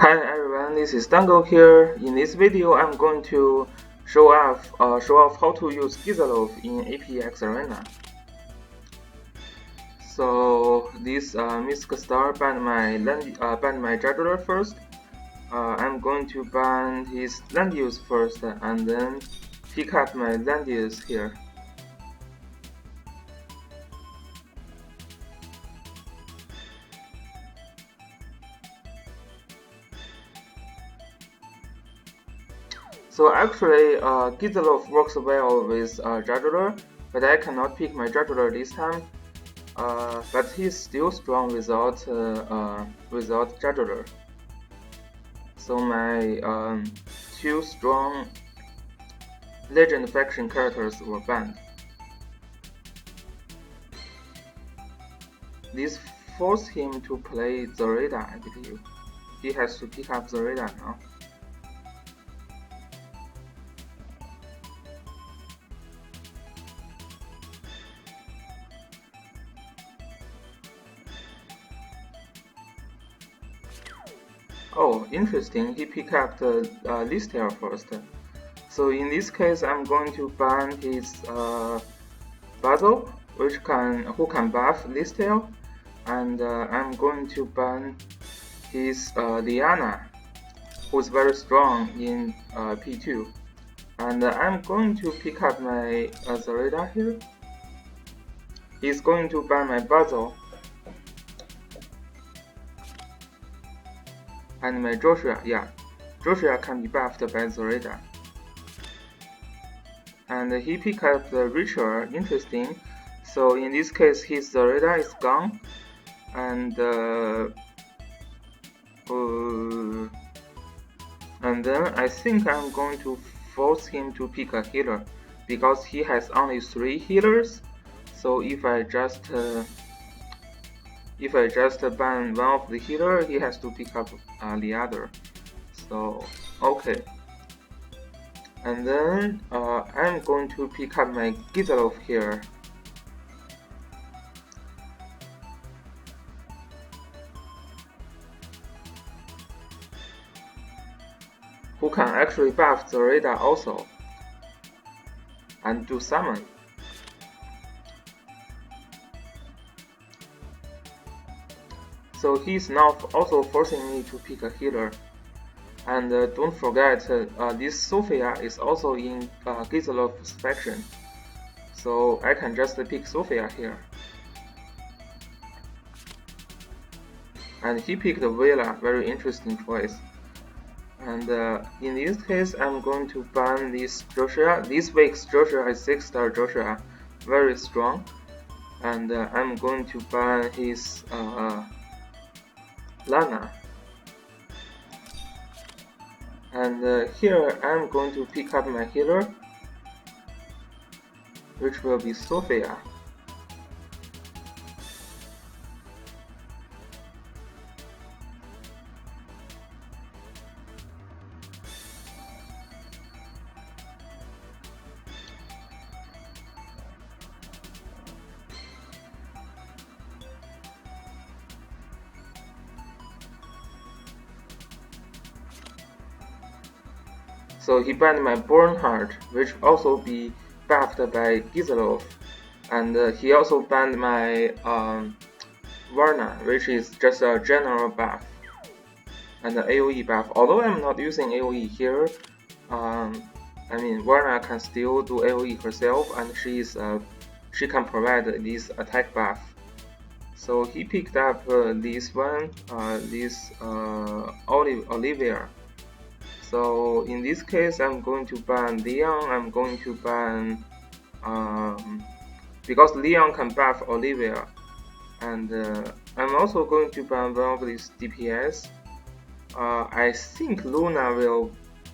Hi everyone, this is Dango here. In this video, I'm going to show off how to use Gizarlof in APX Arena. So this Mystic Star banned my Juggler first. I'm going to ban his land use first, and then pick up my land use here. So actually, Gizarlof works well with Juggler, but I cannot pick my Juggler this time. But he's still strong without Juggler. So my two strong legend faction characters were banned. This forced him to play Zoreda, I believe. He has to pick up Zoreda now. Oh, interesting, he picked up the Lister first. So in this case, I'm going to ban his Basil, who can buff Lister, and I'm going to ban his Liana, who's very strong in P2. And I'm going to pick up my Zoreda here. He's going to ban my Basil. And my Joshua, Joshua can be buffed by Zoreda. And he picked up the Ritual, interesting. So in this case, his Zoreda is gone. And then I think I'm going to force him to pick a healer, because he has only 3 healers. So if I just ban one of the healer, he has to pick up the other. So okay. And then I'm going to pick up my Gizarlof here. Who can actually buff Zoreda also, and do summon. So he's now also forcing me to pick a healer. And don't forget, this Sophia is also in Gizarlof's faction. So I can just pick Sophia here. And he picked Vela, very interesting choice. And in this case, I'm going to ban this Joshua. This week's Joshua is 6-star Joshua, very strong. And I'm going to ban his Lana. And here I'm going to pick up my healer, which will be Sophia. So he banned my Bornheart, which also be buffed by Gizarlof, and he also banned my Varna, which is just a general buff and an AoE buff. Although I'm not using AoE here, I mean Varna can still do AoE herself, and she can provide this attack buff. So he picked up this one, Olivia. So in this case, I'm going to ban Leon. I'm going to ban because Leon can buff Olivia, and I'm also going to ban one of these DPS. I think Luna will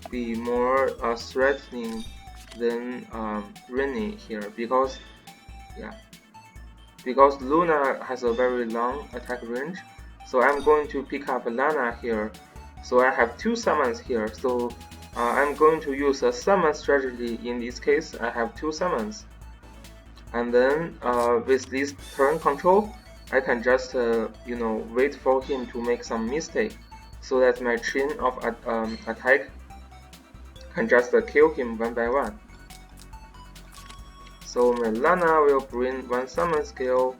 be more threatening than Rennie here, because Luna has a very long attack range. So I'm going to pick up Lana here. So I have 2 summons here, so I'm going to use a summon strategy. In this case, I have 2 summons. And then with this turn control, I can just wait for him to make some mistake. so that my chain of attack can just kill him one by one. So my Lana will bring one summon skill,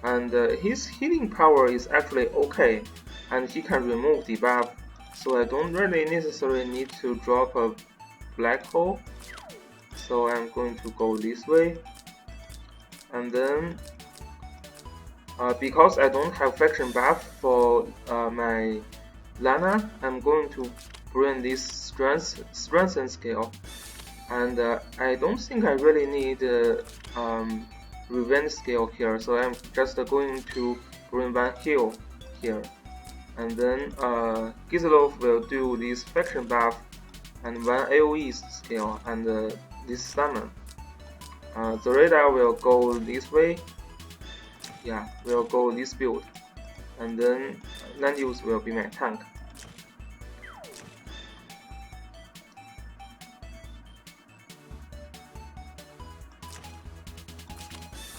and his healing power is actually okay, and he can remove debuff, so I don't really necessarily need to drop a black hole. So I'm going to go this way, and then because I don't have faction buff for my Lana, I'm going to bring this strengthen skill, and I don't think I really need revenge skill here, so I'm just going to bring one heal here, and then Gizarlof will do this faction buff and one AoE skill and this summon. The radar will go this way. Yeah, will go this build, and then Landius will be my tank.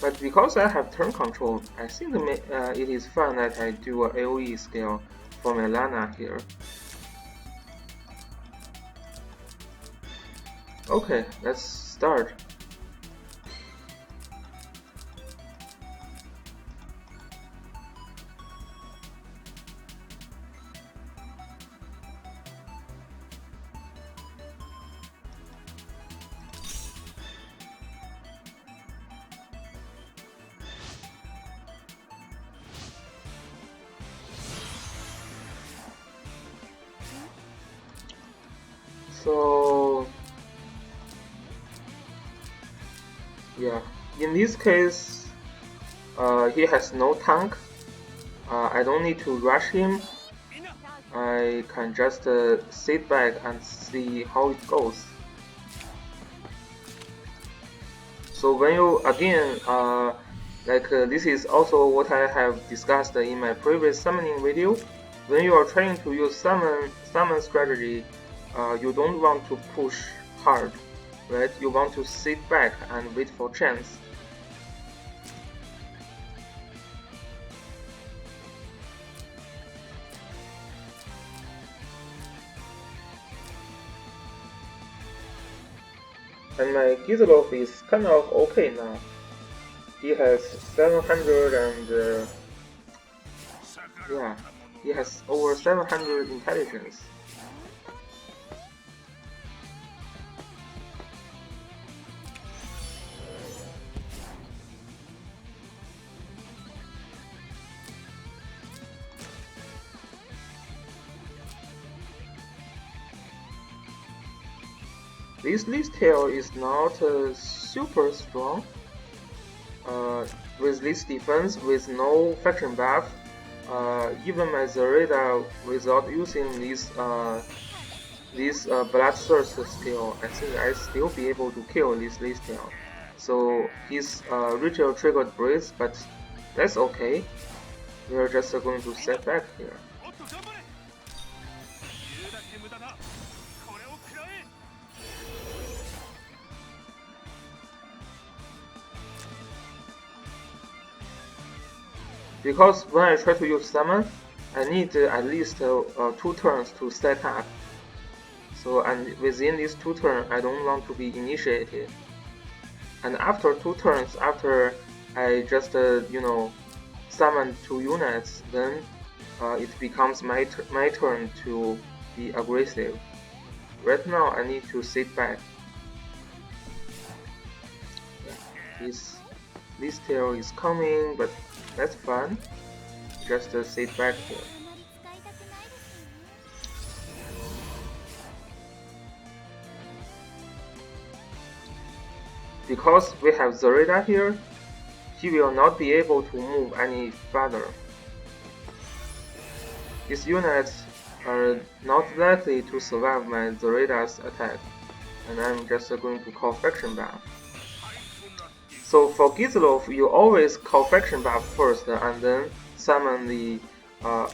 But because I have turn control, I think it is fun that I do a AoE skill for my Lana here. Okay, let's start. So yeah, in this case, he has no tank. I don't need to rush him. I can just sit back and see how it goes. So when you again, this is also what I have discussed in my previous summoning video. When you are trying to use summon strategy, you don't want to push hard, right? You want to sit back and wait for chance. And my Gizarlof is kind of okay now. He has 700 and yeah, he has over 700 intelligence. This tail is not super strong. With this defense, with no faction buff, even my Zareda without using this Bloodthirst skill, I think I still be able to kill this tail. So his ritual triggered breeze, but that's okay. We are just going to set back here. Because when I try to use summon, I need at least 2 turns to set up. So, and within these 2 turns, I don't want to be initiated. And after 2 turns, after I just summon 2 units, then it becomes my turn to be aggressive. Right now, I need to sit back. Yeah, this tail is coming, but that's fun. Just sit back here. Because we have Zareda here, he will not be able to move any further. His units are not likely to survive my Zareda's attack, and I'm just going to call faction buff. So for Gizarlof, you always call faction buff first, and then summon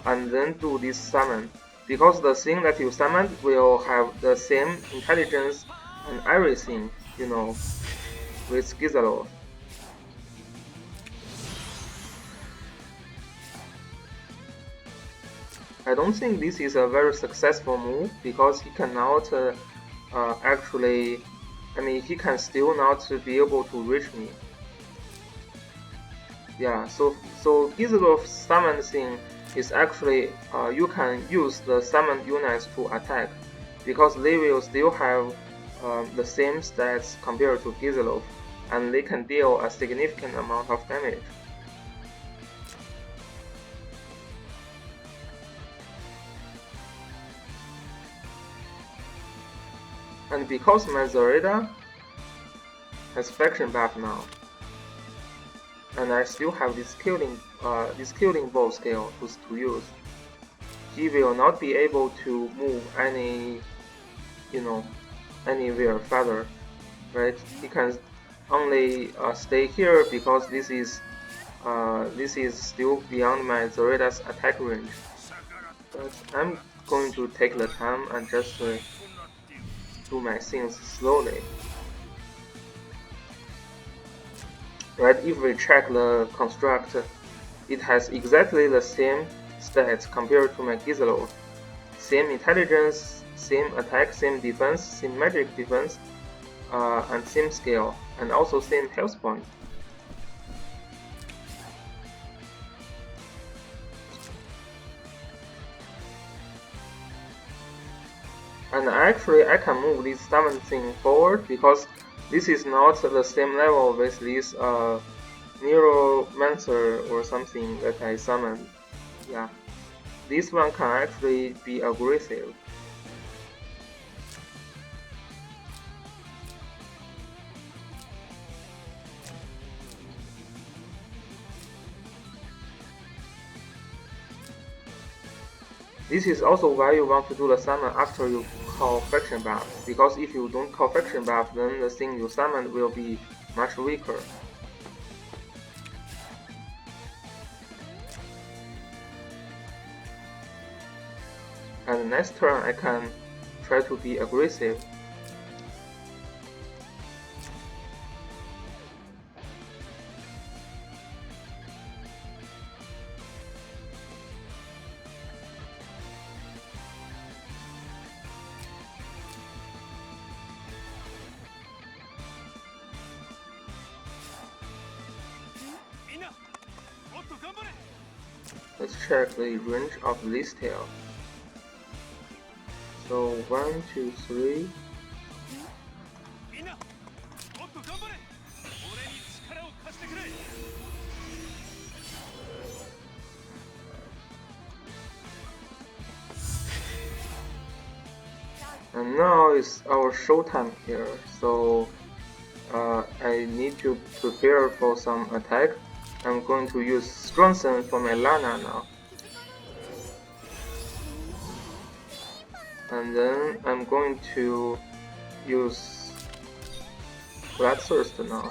and then do this summon, because the thing that you summoned will have the same intelligence and everything, with Gizarlof. I don't think this is a very successful move because he cannot actually, I mean, he can still not be able to reach me. Yeah, so Gizarlof summon thing is actually you can use the summoned units to attack because they will still have the same stats compared to Gizarlof, and they can deal a significant amount of damage. And because my Zoreda has faction buff now, and I still have this killing ball skill to use, he will not be able to move any, anywhere further, right? He can only stay here because this is still beyond my Zoreda's attack range. But I'm going to take the time and just do my things slowly. Right, if we check the construct, it has exactly the same stats compared to my Gizarlof. Same intelligence, same attack, same defense, same magic defense, and same scale, and also same health point. And actually I can move this summon thing forward because this is not the same level with this Neuromancer or something that I summoned. Yeah, this one can actually be aggressive. This is also why you want to do the summon after you call faction buff, because if you don't call faction buff, then the thing you summoned will be much weaker. And next turn I can try to be aggressive. Let's check the range of this tail. So 1, 2, 3. And now is our showtime here, so I need to prepare for some attack. I'm going to use strategiesin for my Lana now. And then I'm going to use Bloodthirst now.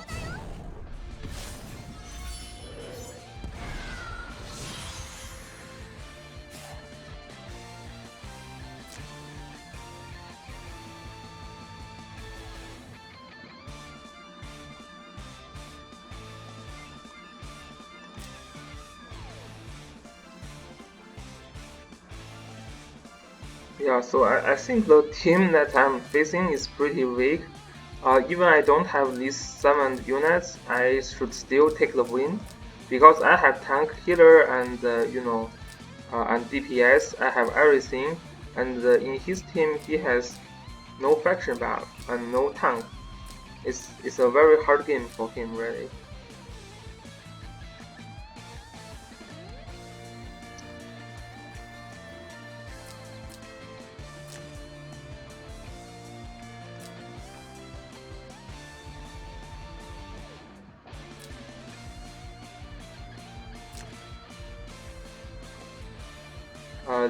Yeah, so I think the team that I'm facing is pretty weak. Even I don't have these summoned units, I should still take the win because I have tank, healer, and and DPS. I have everything, and in his team he has no faction buff and no tank. It's a very hard game for him, really.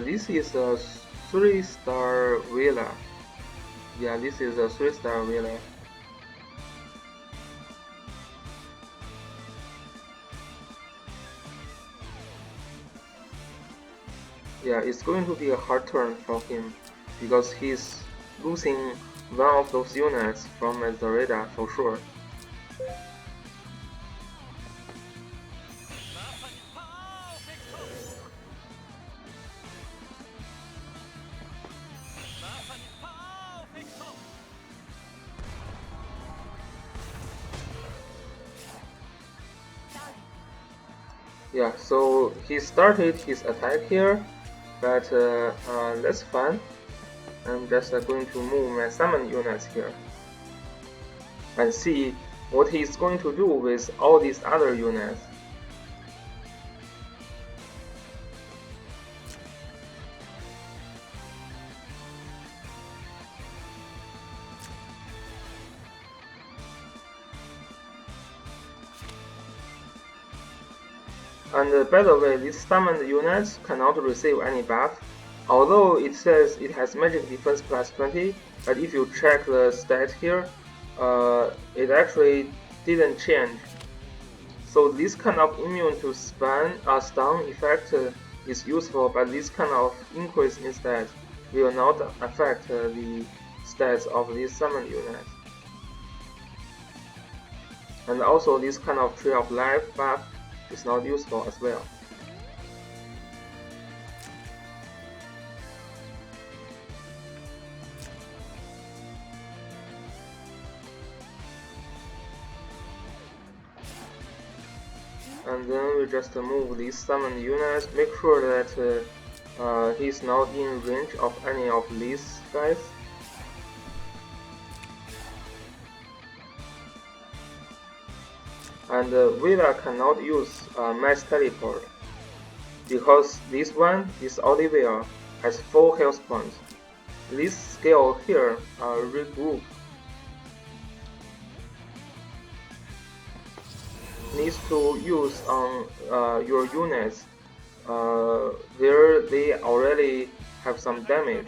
This is a 3-star villa. Yeah, this is a 3-star villa. Yeah, it's going to be a hard turn for him because he's losing one of those units from Zareda for sure. Yeah, so he started his attack here, but that's fine. I'm just going to move my summon units here and see what he's going to do with all these other units. And by the way, these summoned units cannot receive any buff, although it says it has magic defense plus 20, but if you check the stat here, it actually didn't change. So this kind of immune to stun effect is useful, but this kind of increase in stats will not affect the stats of these summoned units. And also this kind of Tree of Life buff is not useful as well. And then we just move these summoned units, make sure that he's not in range of any of these guys. And Vela cannot use mass teleport because this Olivia, has 4 health points. This skill here, regroup, needs to use on your units where they already have some damage.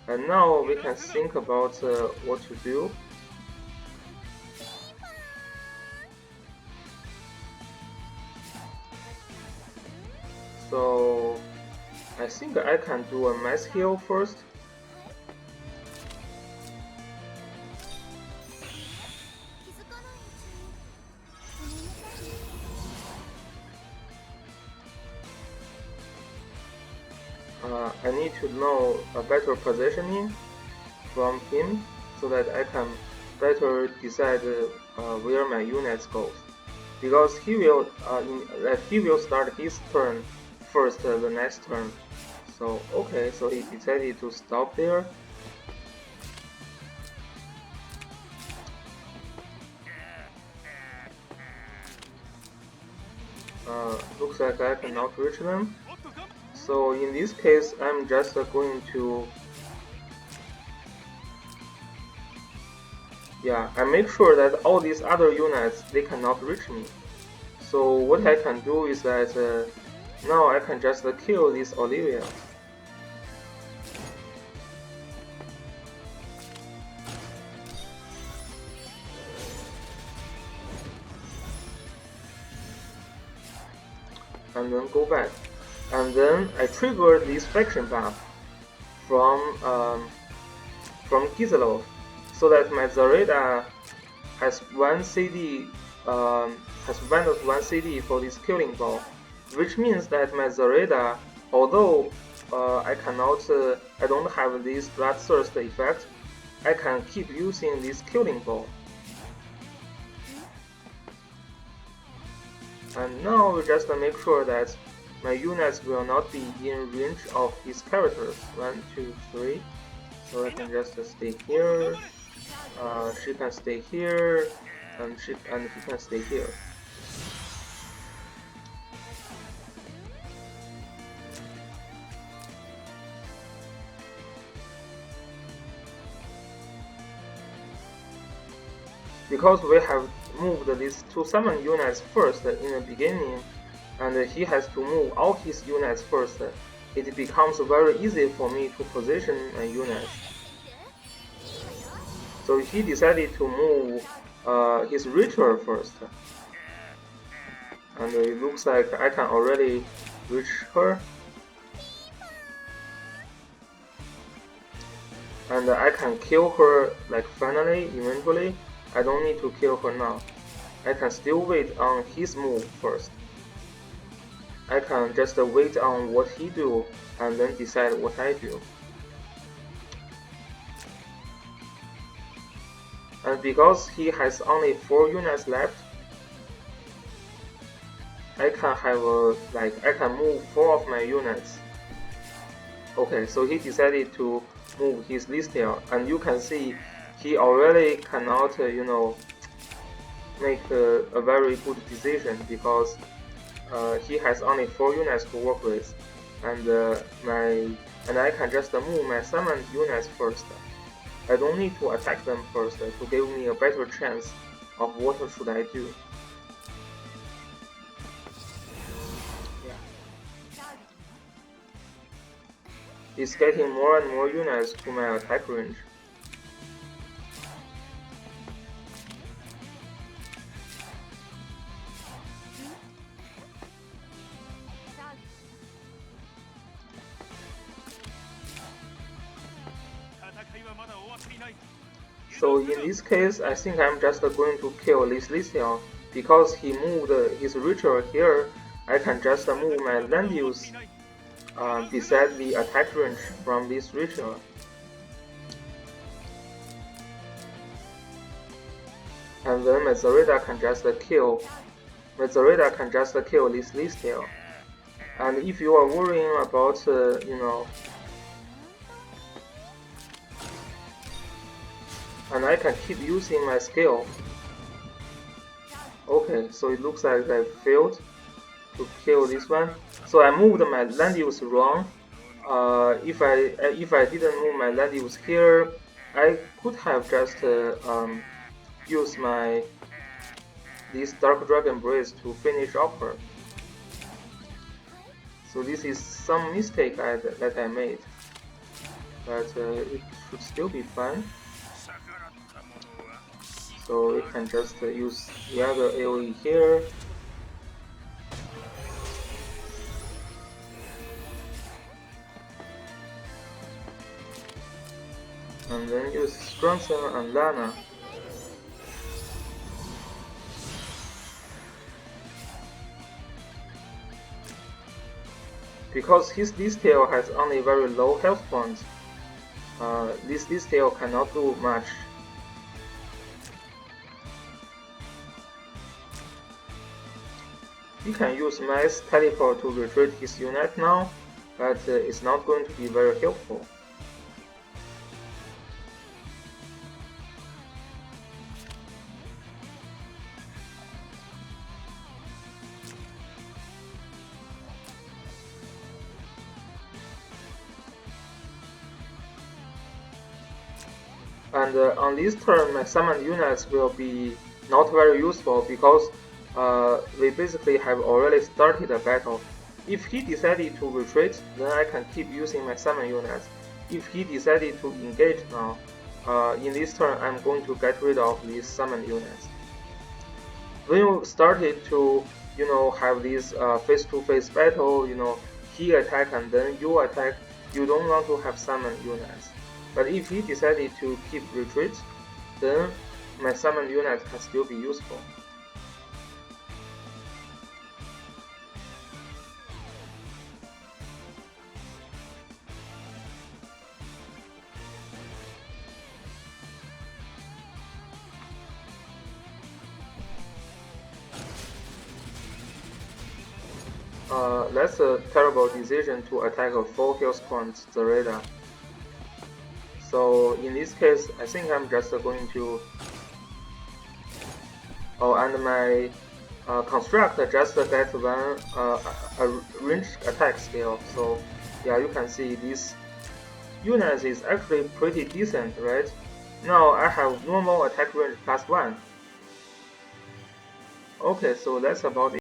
And now we can think about what to do. So I think I can do a mass heal first. I need to know a better positioning from him so that I can better decide where my units go. Because he will start his turn first the next turn. So okay, so he decided to stop there. Looks like I cannot reach them. So in this case, I'm just going to I make sure that all these other units, they cannot reach me. So what I can do is that now I can just kill this Olivia. And then go back. And then I trigger this faction buff from Gizarlof, so that my Zareda has 1 CD, has minus 1 CD for this killing ball, which means that my Zareda, although I don't have this bloodthirst effect, I can keep using this killing ball. And now we just make sure that my units will not be in range of his characters. 1, 2, 3. So I can just stay here. She can stay here, and he can stay here. Because we have moved these 2 summon units first in the beginning, and he has to move all his units first, it becomes very easy for me to position my units. So he decided to move his ritual first. And it looks like I can already reach her. And I can kill her like finally, eventually. I don't need to kill her now. I can still wait on his move first. I can just wait on what he do and then decide what I do. And because he has only 4 units left, I can have I can move 4 of my units. Okay, so he decided to move his Lister, and you can see he already cannot, make a very good decision because he has only 4 units to work with, and I can just move my summoned units first. I don't need to attack them first to give me a better chance of what should I do. Yeah. He's getting more and more units to my attack range. So in this case, I think I'm just going to kill this Lister because he moved his ritual here. I can just move my land use beside the attack range from this ritual. And then my Zareda can just kill this Lister. And if you are worrying about, and I can keep using my skill. Okay, so it looks like I failed to kill this one. So I moved my land use wrong. If I didn't move my land use here, I could have just used this Dark Dragon Brace to finish off her. So this is some mistake that I made, but it should still be fine. So we can just use the other AoE here. And then use strategiesin and Lana. Because his Lister has only very low health points, this Lister cannot do much. He can use Mass Teleport to retreat his unit now, but it's not going to be very helpful. And on this turn, my summoned units will be not very useful because we basically have already started a battle. If he decided to retreat, then I can keep using my summon units. If he decided to engage now, in this turn I'm going to get rid of these summon units. When you started to, have this face-to-face battle, he attack and then you attack, you don't want to have summon units. But if he decided to keep retreat, then my summon unit can still be useful. That's a terrible decision to attack a 4 health point Zareda. So in this case, I think I'm just going to... Oh, and my construct just gets a ranged attack skill. So yeah, you can see this unit is actually pretty decent, right? Now I have normal attack range +1. Okay, so that's about it.